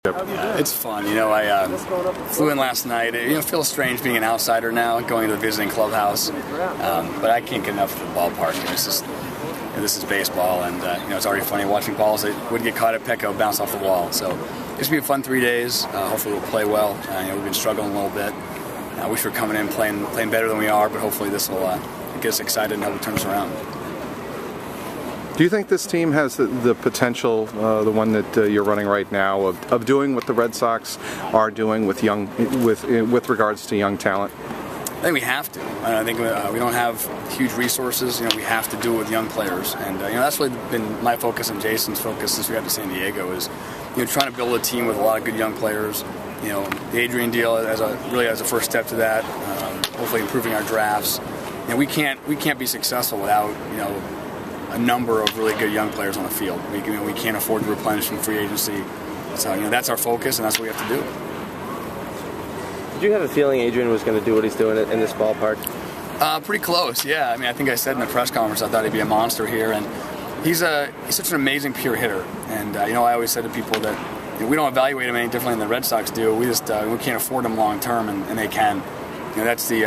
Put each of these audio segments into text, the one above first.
It's fun. I flew in last night. It feels strange being an outsider now, going to the visiting clubhouse. But I can't get enough of the ballpark. This is baseball, and it's already funny watching balls that would get caught at Petco bounce off the wall. So it's gonna be a fun 3 days. Hopefully we'll play well. We've been struggling a little bit. I wish we were coming in playing better than we are, but hopefully this will get us excited and help it turn us around. Do you think this team has the potential, the one that you're running right now, of doing what the Red Sox are doing with regards to young talent? I think we have to. I think we don't have huge resources. We have to do it with young players, and that's really been my focus and Jason's focus since we got to San Diego is trying to build a team with a lot of good young players. The Adrian deal as a first step to that. Hopefully improving our drafts. We can't be successful without a number of really good young players on the field. We can't afford to replenish in free agency. So that's our focus, and that's what we have to do. Did you have a feeling Adrian was going to do what he's doing in this ballpark? Pretty close, yeah. I think I said in the press conference I thought he'd be a monster here, and he's such an amazing pure hitter. And I always said to people that we don't evaluate him any differently than the Red Sox do. We can't afford him long term, and they can. That's the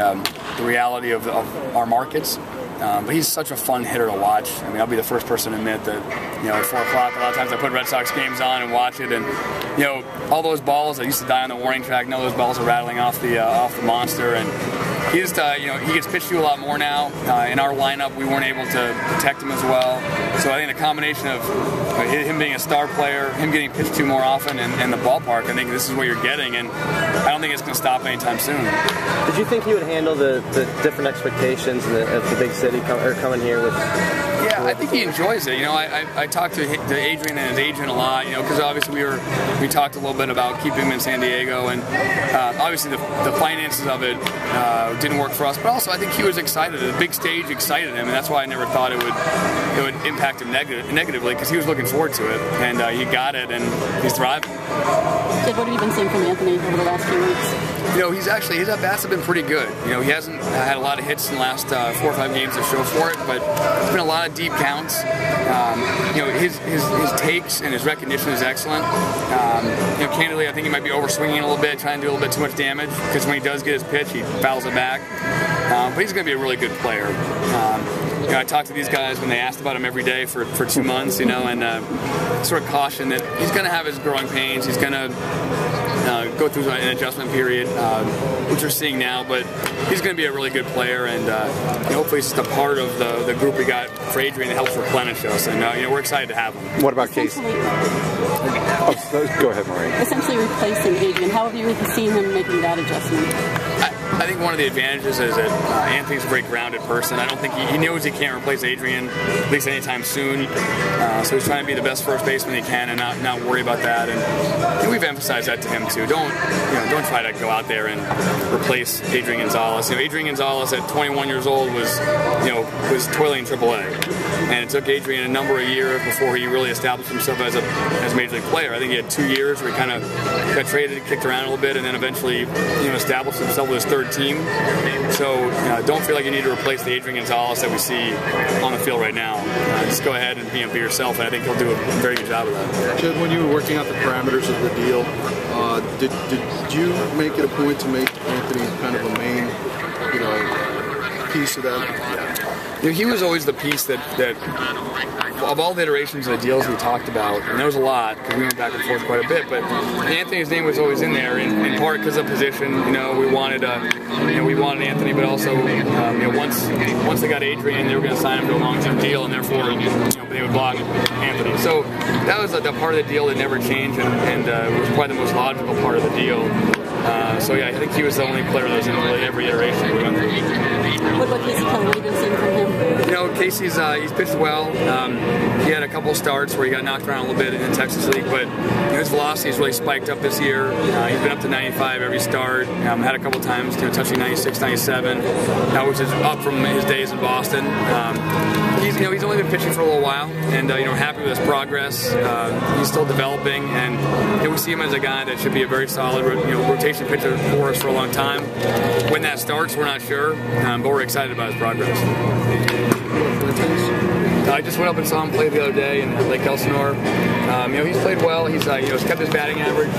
reality of our markets. But he's such a fun hitter to watch. I'll be the first person to admit that, at 4 o'clock, a lot of times I put Red Sox games on and watch it, and, all those balls that used to die on the warning track, those balls are rattling off the monster, and he just, he gets pitched to a lot more now. In our lineup, we weren't able to protect him as well. So I think the combination of him being a star player, him getting pitched to more often, and the ballpark, I think this is what you're getting, and I don't think it's going to stop anytime soon. Did you think he would handle the different expectations of the big city coming here with? Yeah, I think he enjoys it. I talked to Adrian and his agent a lot, because obviously we talked a little bit about keeping him in San Diego, and obviously the finances of it didn't work for us, but also I think he was excited. The big stage excited him, and that's why I never thought it would impact him negatively, because he was looking forward to it, and he got it, and he's thriving. Jed, what have you been seeing from Anthony over the last few weeks? His at-bats have been pretty good. He hasn't had a lot of hits in the last 4 or 5 games to show for it, but it's been a lot of deep counts. His takes and his recognition is excellent. Candidly, I think he might be overswinging a little bit, trying to do a little bit too much damage, because when he does get his pitch, he fouls it back. But he's going to be a really good player. I talked to these guys when they asked about him every day for 2 months, and sort of caution that he's going to have his growing pains. He's going to go through an adjustment period, which we're seeing now, but he's going to be a really good player, and hopefully it's just a part of the group we got for Adrian that helps replenish us, and we're excited to have him. What about Casey? Go ahead, Marie. Essentially replacing Adrian, how have you seen him making that adjustment? I think one of the advantages is that Anthony's a very grounded person. I don't think he knows he can't replace Adrian, at least anytime soon. So he's trying to be the best first baseman he can and not worry about that. And we've emphasized that to him too. Don't try to go out there and replace Adrian Gonzalez. Adrian Gonzalez at 21 years old was toiling in AAA, and it took Adrian a number of years before he really established himself as a major league player. I think he had 2 years where he kind of got traded, kicked around a little bit, and then eventually established himself with his third team. So don't feel like you need to replace the Adrian Gonzalez that we see on the field right now. Just go ahead and be yourself, and I think he'll do a very good job of that. Jed, when you were working out the parameters of the deal, did you make it a point to make Anthony kind of a main piece of that? He was always the piece that of all the iterations of the deals we talked about, and there was a lot because we went back and forth quite a bit, but Anthony's name was always in there, in part because of position. We wanted Anthony, but also once they got Adrian, they were going to sign him to a long-term deal, and therefore they would block Anthony. So that was the part of the deal that never changed, and was probably the most logical part of the deal. So yeah, I think he was the only player that was in really every iteration we went through. What about Casey? What have you been seeing from him? Casey's he's pitched well. He had a couple starts where he got knocked around a little bit in the Texas League, but his velocity has really spiked up this year. He's been up to 95 every start. Had a couple times touching 96, 97, which is up from his days in Boston. He's only been pitching for a little while, and happy with his progress. He's still developing, and we see him as a guy that should be a very solid rotation pitcher for us for a long time. When that starts, we're not sure, but we're excited about his progress. I just went up and saw him play the other day in Lake Elsinore. He's played well. He's he's kept his batting average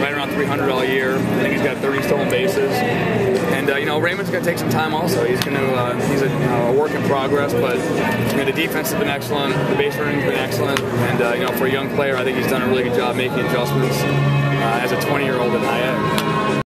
right around 300 all year. I think he's got 30 stolen bases. And Raymond's going to take some time also. He's going to he's a work in progress, but the defense has been excellent. The base running's been excellent, and for a young player, I think he's done a really good job making adjustments as a 20-year-old in IA.